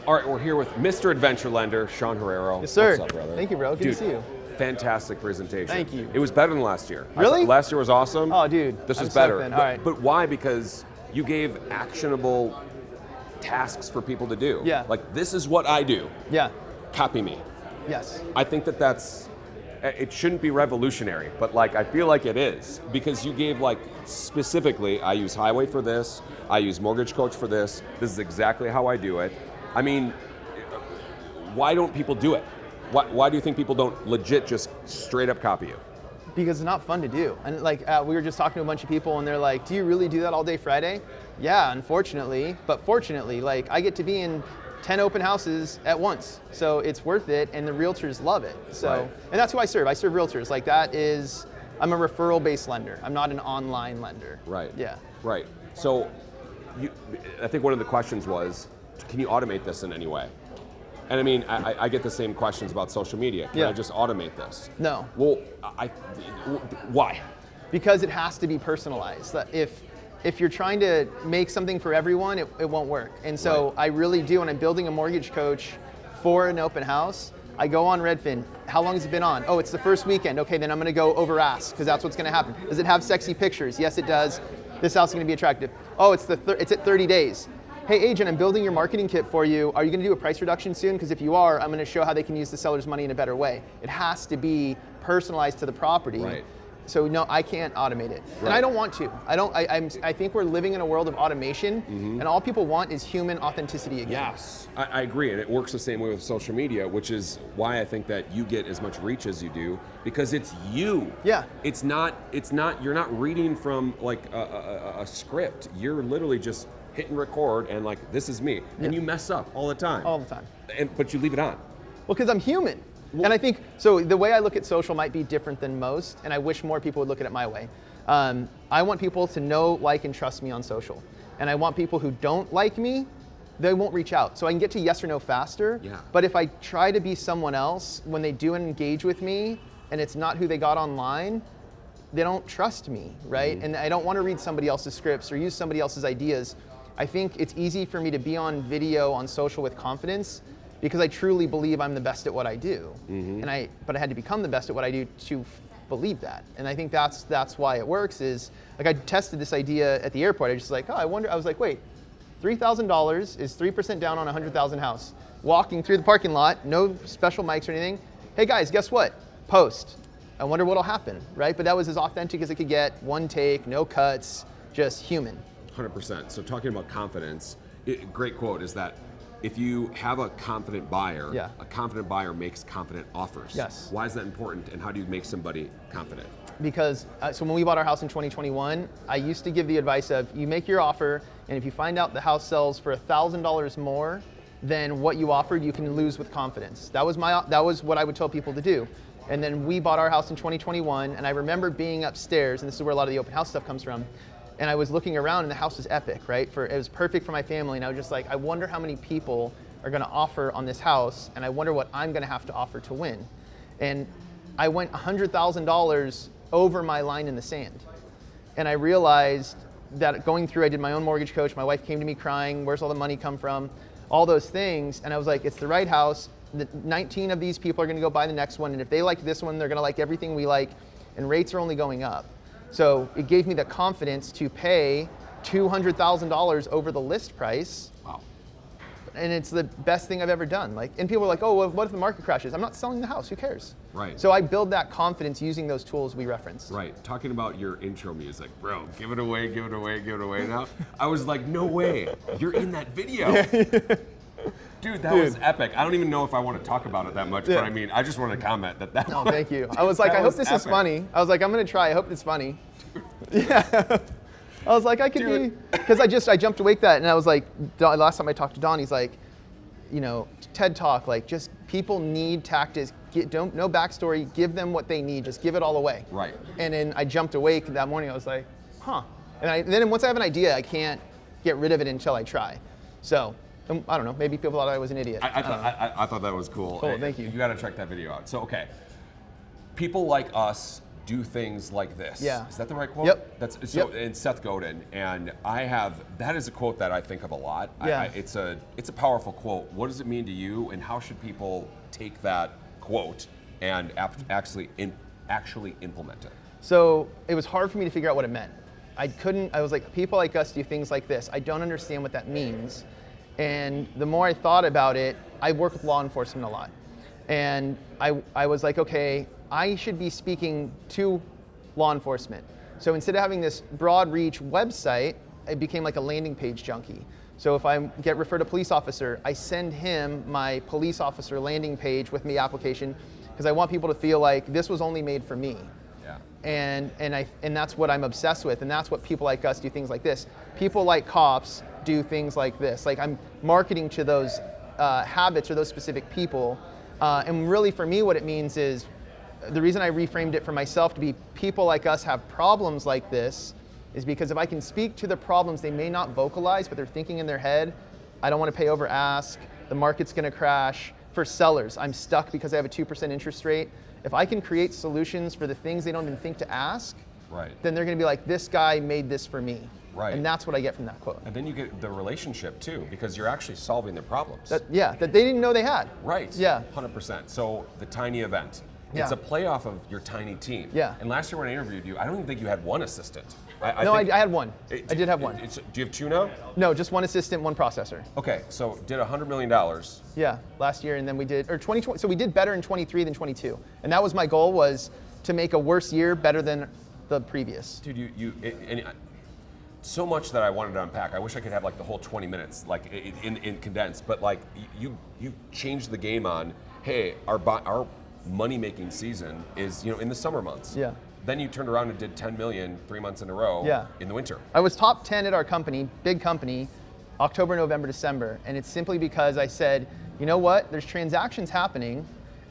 All right, we're here with Mr. AdventureLender, Sean Herrero. Yes, sir. What's up, brother? Thank you, bro. Good Dude, to see you. Fantastic presentation. Thank you. It was better than last year. Really? Last year was awesome. Oh, dude. This I'm was better. stoked then. All right. But why? Because you gave actionable tasks for people to do. Yeah. Like, this is what I do. Yeah. Copy me. Yes. I think it shouldn't be revolutionary, but like I feel like it is, because you gave like specifically, I use Highway for this, I use Mortgage Coach for this is exactly how I do it. I mean, why don't people do it? Why do you think people don't legit just straight up copy you? Because it's not fun to do. And like we were just talking to a bunch of people and they're like, do you really do that all day Friday? Yeah, unfortunately, but fortunately, like I get to be in 10 open houses at once. So it's worth it and the realtors love it. So, right. And that's who I serve. I serve realtors. Like I'm a referral based lender. I'm not an online lender. Right. Yeah. Right. So I think one of the questions was, can you automate this in any way? And I mean, I get the same questions about social media. Can I just automate this? No. Well, why? Because it has to be personalized. If you're trying to make something for everyone, it won't work. And so right. I really do, when I'm building a mortgage coach for an open house, I go on Redfin. How long has it been on? Oh, it's the first weekend. Okay, then I'm gonna go over ask, because that's what's gonna happen. Does it have sexy pictures? Yes, it does. This house is gonna be attractive. Oh, it's at 30 days. Hey agent, I'm building your marketing kit for you. Are you gonna do a price reduction soon? Because if you are, I'm gonna show how they can use the seller's money in a better way. It has to be personalized to the property. Right. So no, I can't automate it, and I don't want to. I think we're living in a world of automation, and all people want is human authenticity again. Yes, I agree, and it works the same way with social media, which is why I think that you get as much reach as you do, because it's you. Yeah. It's not. You're not reading from like a script. You're literally just hitting record and like, this is me, and you mess up all the time. All the time. But you leave it on. Well, because I'm human. And I think, so the way I look at social might be different than most, and I wish more people would look at it my way. I want people to know, like, and trust me on social. And I want people who don't like me, they won't reach out. So I can get to yes or no faster, but if I try to be someone else, when they do engage with me, and it's not who they got online, they don't trust me, right? And I don't want to read somebody else's scripts or use somebody else's ideas. I think it's easy for me to be on video on social with confidence, because I truly believe I'm the best at what I do. But I had to become the best at what I do to believe that. And I think that's why it works. Is like, I tested this idea at the airport. I was just like, I was like, wait, $3,000 is 3% down on a 100,000 house. Walking through the parking lot, no special mics or anything. Hey guys, guess what? Post. I wonder what'll happen, right? But that was as authentic as it could get. One take, no cuts, just human. 100%. So talking about confidence, great quote is that if you have a confident buyer, a confident buyer makes confident offers. Yes. Why is that important, and how do you make somebody confident? Because, so when we bought our house in 2021, I used to give the advice of, you make your offer, and if you find out the house sells for $1,000 more than what you offered, you can lose with confidence. That was what I would tell people to do. And then we bought our house in 2021, and I remember being upstairs, and this is where a lot of the open house stuff comes from, and I was looking around, and the house was epic, right? It was perfect for my family, and I was just like, I wonder how many people are gonna offer on this house, and I wonder what I'm gonna have to offer to win. And I went $100,000 over my line in the sand. And I realized that going through, I did my own mortgage coach, my wife came to me crying, where's all the money come from? All those things, and I was like, it's the right house. 19 of these people are gonna go buy the next one, and if they like this one, they're gonna like everything we like, and rates are only going up. So it gave me the confidence to pay $200,000 over the list price. Wow. And it's the best thing I've ever done. Like, and people are like, oh, well, what if the market crashes? I'm not selling the house, who cares? Right. So I build that confidence using those tools we referenced. Right, talking about your intro music, bro, give it away, give it away, give it away now. I was like, no way, you're in that video. Dude, that was epic. I don't even know if I want to talk about it that much, but I mean, I just want to comment that No, thank you. I was like, I hope this is funny. I was like, I'm gonna try, I hope it's funny. Yeah. I was like, I could be, because I jumped awake that, and I was like, last time I talked to Don, he's like, you know, TED Talk, like, just people need tactics, no backstory, give them what they need, just give it all away. Right. And then I jumped awake that morning, I was like, huh. And then once I have an idea, I can't get rid of it until I try. So, I don't know, maybe people thought I was an idiot. I thought that was cool. Cool, thank you. You gotta check that video out. So, okay, people like us do things like this. Yeah. Is that the right quote? Yep. That's so. And Seth Godin, and that is a quote that I think of a lot. Yeah. It's a powerful quote. What does it mean to you, and how should people take that quote and actually implement it? So it was hard for me to figure out what it meant. I was like, people like us do things like this. I don't understand what that means. And the more I thought about it, I work with law enforcement a lot. And I was like, okay, I should be speaking to law enforcement. So instead of having this broad reach website, it became like a landing page junkie. So if I get referred to a police officer, I send him my police officer landing page with me application, because I want people to feel like this was only made for me. Yeah. And that's what I'm obsessed with, and that's what people like us do things like this. People like cops do things like this. Like I'm marketing to those habits or those specific people. And really for me what it means is, the reason I reframed it for myself to be people like us have problems like this is because if I can speak to the problems they may not vocalize, but they're thinking in their head, I don't want to pay over ask, the market's going to crash. For sellers, I'm stuck because I have a 2% interest rate. If I can create solutions for the things they don't even think to ask, right, then they're going to be like, this guy made this for me. Right. And that's what I get from that quote. And then you get the relationship too, because you're actually solving their problems. That they didn't know they had. Right. Yeah. 100%. So the tiny event. Yeah. It's a play off of your tiny team. Yeah. And last year when I interviewed you, I don't even think you had one assistant. I had one. I did have one. Do you have two now? No, just one assistant, one processor. Okay, so did $100 million. Yeah, last year, and then we did, or 2020, so we did better in 23 than 22. And that was my goal, was to make a worse year better than the previous. Dude, so much that I wanted to unpack. I wish I could have like the whole 20 minutes, like in condensed, but like you changed the game on, hey, our money-making season is, in the summer months. Yeah. Then you turned around and did 10 million 3 months in a row in the winter. I was top 10 at our company, big company, October, November, December. And it's simply because I said, you know what, there's transactions happening.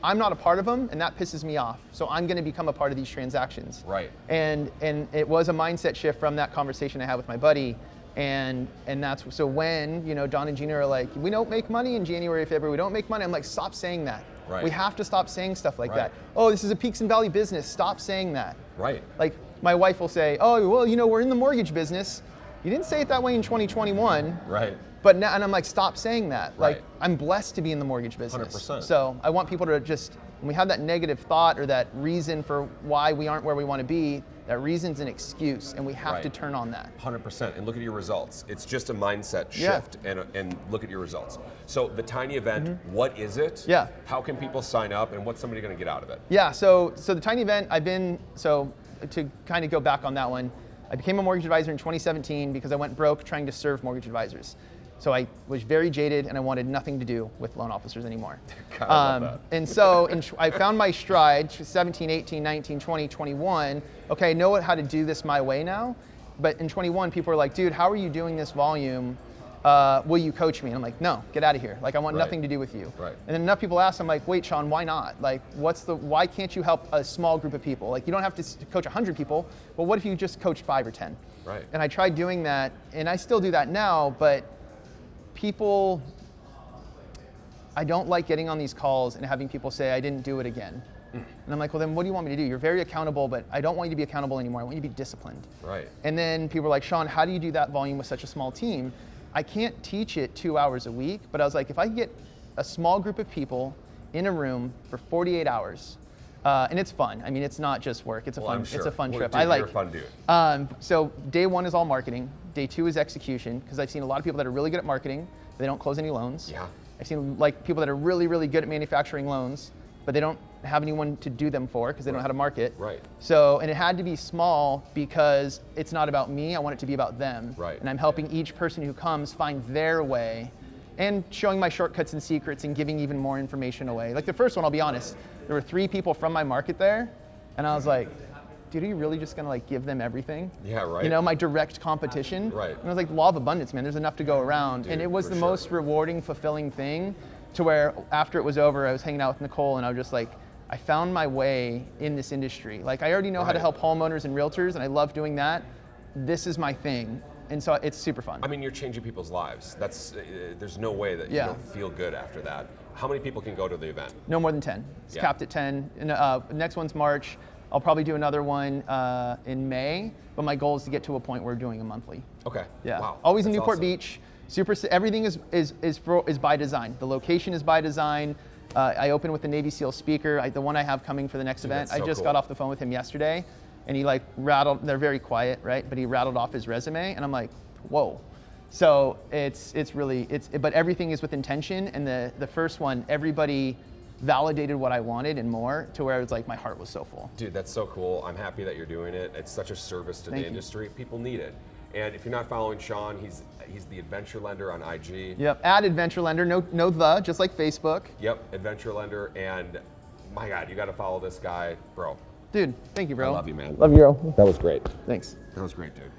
I'm not a part of them, and that pisses me off. So I'm going to become a part of these transactions. Right. And it was a mindset shift from that conversation I had with my buddy. And that's, so when, Don and Gina are like, we don't make money in January, February, we don't make money. I'm like, stop saying that. Right. We have to stop saying stuff like Right. that. Oh, this is a peaks and valley business. Stop saying that. Right. Like my wife will say, oh, well, we're in the mortgage business. You didn't say it that way in 2021. Right. But now, and I'm like, stop saying that. Like, Right. I'm blessed to be in the mortgage business. 100%. So I want people to just, when we have that negative thought or that reason for why we aren't where we want to be, that reason's an excuse, and we have to turn on that. 100%, and look at your results. It's just a mindset shift, and look at your results. So the tiny event, what is it? Yeah. How can people sign up, and what's somebody going to get out of it? Yeah, so the tiny event, to kind of go back on that one, I became a mortgage advisor in 2017 because I went broke trying to serve mortgage advisors. So I was very jaded, and I wanted nothing to do with loan officers anymore. God, I love that. And so I found my stride, 17, 18, 19, 20, 21. Okay, I know how to do this my way now. But in 21, people were like, dude, how are you doing this volume? Will you coach me? And I'm like, no, get out of here. Like, I want nothing to do with you. Right. And then enough people ask, I'm like, wait, Sean, why not? Like, why can't you help a small group of people? Like, you don't have to coach 100 people, but what if you just coached 5 or 10? Right. And I tried doing that, and I still do that now, but people, I don't like getting on these calls and having people say, I didn't do it again. And I'm like, well, then what do you want me to do? You're very accountable, but I don't want you to be accountable anymore. I want you to be disciplined. Right. And then people are like, Sean, how do you do that volume with such a small team? I can't teach it 2 hours a week, but I was like, if I could get a small group of people in a room for 48 hours, and it's fun. I mean, it's not just work. It's a fun. Sure. It's a fun trip. Dude, I like. You're a fun dude. So day 1 is all marketing. Day 2 is execution, because I've seen a lot of people that are really good at marketing, but they don't close any loans. Yeah. I've seen like people that are really, really good at manufacturing loans, but they don't have anyone to do them for because they don't know how to market. Right. So, and it had to be small because it's not about me. I want it to be about them. Right. And I'm helping each person who comes find their way, and showing my shortcuts and secrets and giving even more information away. Like the first one, I'll be honest, there were 3 people from my market there, and I was like, dude, are you really just gonna like give them everything? Yeah, right. My direct competition. Right. And I was like, law of abundance, man, there's enough to go around. Dude, and it was the for most rewarding, fulfilling thing, to where after it was over, I was hanging out with Nicole, and I was just like, I found my way in this industry. Like, I already know how to help homeowners and realtors, and I love doing that. This is my thing. And so it's super fun. I mean, you're changing people's lives. There's no way that you don't feel good after that. How many people can go to the event? No more than 10. It's capped at 10. And, next one's March. I'll probably do another one in May, but my goal is to get to a point where we're doing a monthly. Okay. Yeah. Wow. Always in That's Newport awesome. Beach. Everything is by design. The location is by design. I open with the Navy SEAL speaker, the one I have coming for the next event. that's so I just cool. got off the phone with him yesterday, and he like rattled. They're very quiet, right? But he rattled off his resume, and I'm like, whoa. So but everything is with intention. And the first one, everybody validated what I wanted and more, to where it was like my heart was so full. Dude, that's so cool. I'm happy that you're doing it. It's such a service to the industry. People need it. And if you're not following Sean, he's the AdventureLender on IG. Yep, @AdventureLender, just like Facebook. Yep, AdventureLender. And my God, you got to follow this guy, bro. Dude, thank you, bro. I love you, man. Love you, bro. That was great. Thanks. That was great, dude.